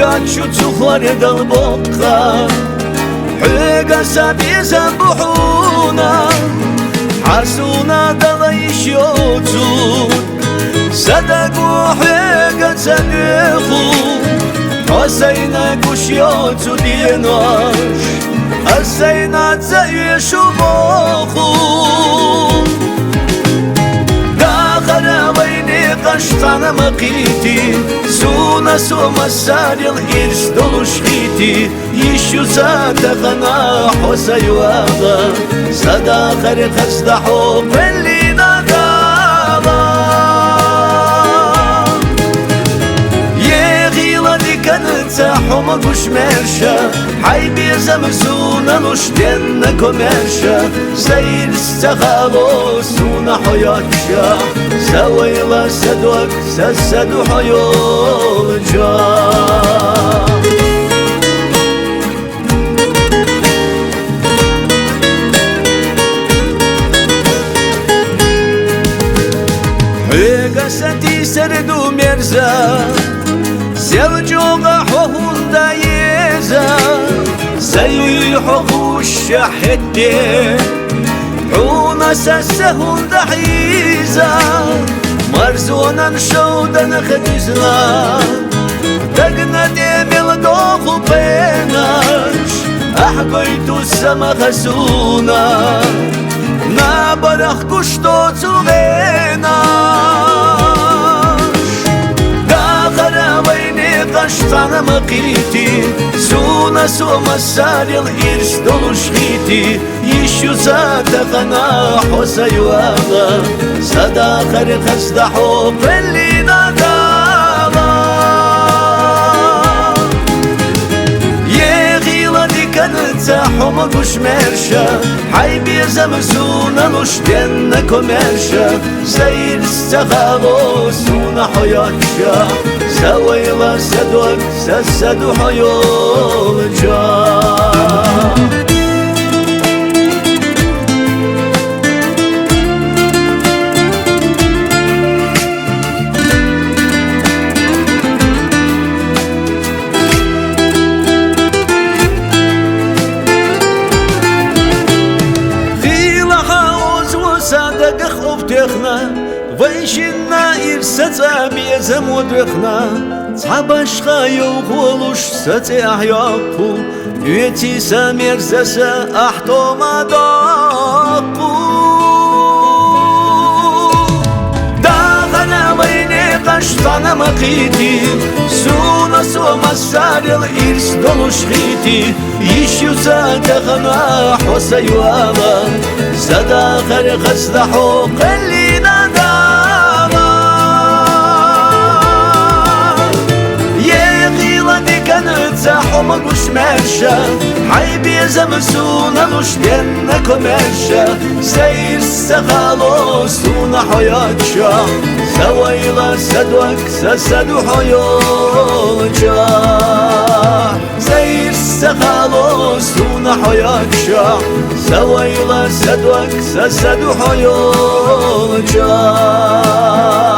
جاتشو تخور دل بقى حقا سبيزا بحونا حرسونا دليش يوتو صدقوا حقا تنخو حسينا قش يوتو ديناش حسينا تعيش مخو داخل ويني قشطان مقيتي سونا سوما ساريل إرس دولو شخيتي يشو ساتخنا حسي واغا صداخر خصدحو بلي نقالا يغيلا دي كانت حوما قش مرشا حي بيزم سونا نشتن كومرشا سير استخالو سونا حياتشا سويلا سدوك سسدو حيول جا حيقا ستي سردو مرزا سيوجوغا حوهون دايزا سيحوغو الشحدي حونا سسهون دحيزا مرزونا نشودا خديزنا دقنا ديميل دوخو بيناش أحقيتو السما خسونا نابرخ كشتو تغيناش داخل ويني قشطان مقيتي سونا سوما ساريل إرس دولو شخيتي يشو ساتخنا حسي واغا صداخر خصدحو بلي نقالا يغيلا دي كانت حوما قش مرشا حي بيزم سونا نشتن كومرشا سير استخالو سونا حياتشا سويلا سدوك سسدو حيول جا ويشنا إرستا بيزم ودرخنا تعباشخا يوغولوش ستي أحياقو يتي سامير زسا أحتو مداقو داغنا ويني قشطان مقيتي سونا سوما ساريل إرس دولو شخيتي يشيو ساتخنا حسي واغا صداخر خصدحو قلي نقالا يغيلا دي كانت حوما قش مرشا حي بيزم سونا نشتن كومرشا سير استخالو سونا حياتشا سويلا سدوك سسدو حيول جا سير استخالو سونا حياتشا سويلا سدوك سسدو حيول جا